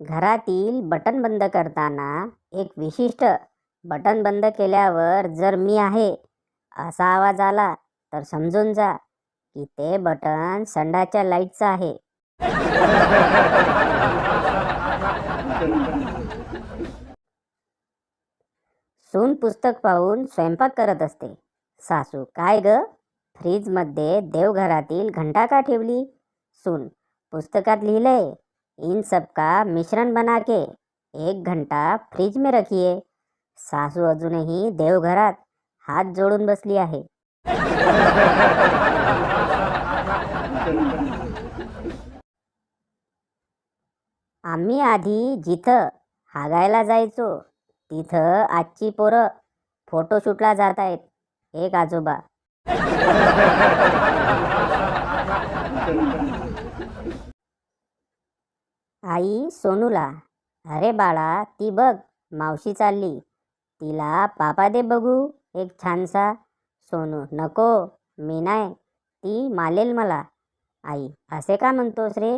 घरातील बटन बंद करताना एक विशिष्ट बटन बंद केल्यावर जर मी आहे असा आवाज आला तर समजून जा की ते बटन संडाच्या लाईटचं आहे. सून पुस्तक पाहून स्वयंपाक करत असते. सासू: काय ग, फ्रीजमध्ये देवघरातील घंटा का ठेवली? सून: पुस्तकात लिहिलंय, इन सबका मिश्रण बना के 1 घंटा फ्रीज में रखिए. सासू अजूनही देवघरात हात जोडून बसली आहे. आम्ही आधी जिथं हागायला जायचो तिथं आजची पोरं फोटोशूटला जात आहेत. एक आजोबा. आई सोनूला: अरे बाळा, ती बघ मावशी चालली, तिला पापा दे बघू एक छानसा. सोनू: नको, मी नाही, ती मालेल मला. आई: असे का म्हणतोस रे?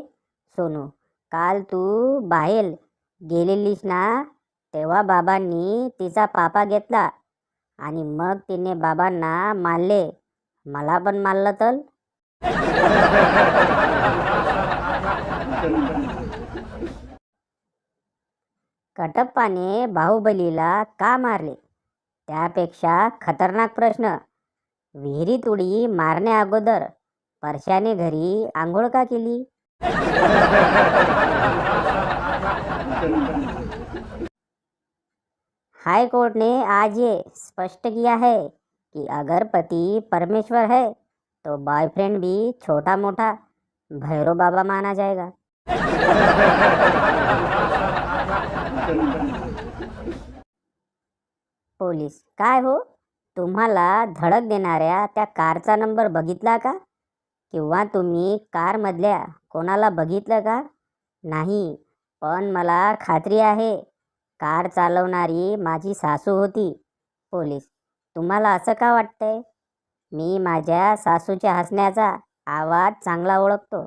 सोनू: काल तू बाहेर गेलेलीस ना, तेव्हा बाबांनी तिचा पापा घेतला आणि मग तिने बाबांना मारले. मला पण मारलं तर? कटप्पाने बाहुबलीला का मारले? त्यापेक्षा खतरनाक प्रश्न, विहिरीत उडी मारण्या अगोदर परशाने घरी आंघोळ का केली? हाई कोर्ट ने आज ये स्पष्ट किया है कि अगर पति परमेश्वर है तो बॉयफ्रेंड भी छोटा मोटा भैरव बाबा माना जाएगा. पोलीस: काय हो, तुम्हाला धडक देणाऱ्या त्या कारचा नंबर बघितला का? किंवा तुम्ही कारमधल्या कोणाला बघितलं का? नाही, पण मला खात्री आहे कार चालवणारी माझी सासू होती. पोलीस: तुम्हाला असं का वाटतंय? मी माझ्या सासूच्या हसण्याचा आवाज चांगला ओळखतो.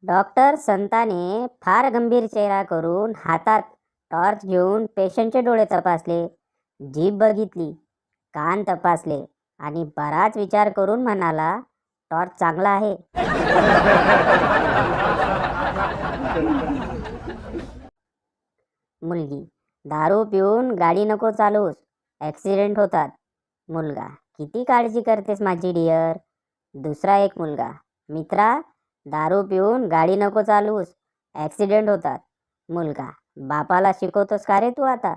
डॉक्टर संताने फार गंभीर चेहरा करून हातात टॉर्च घेऊन पेशंटचे डोळे तपासले, जीभ बघितली, कान तपासले आणि बराच विचार करून म्हणाला, टॉर्च चांगला आहे. मुलगी: दारू पिऊन गाडी नको चालवूस, ॲक्सिडेंट होतात. मुलगा: किती काळजी करतेस माझी डिअर. दुसरा एक मुलगा: मित्रा, दारू पिऊन गाडी नको चालवूस, ॲक्सिडेंट होतात. मुलगा: बापाला शिकवतोस का रे तू आता?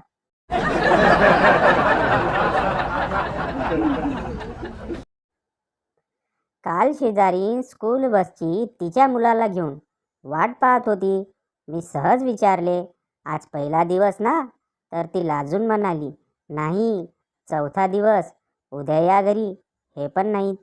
काल शेजारी स्कूल बसची तिच्या मुलाला घेऊन वाट पाहत होती. मी सहज विचारले, आज पहिला दिवस ना? तर ती लाजून म्हणाली, नाही, चौथा दिवस, उद्या या घरी. हे पण नाहीत.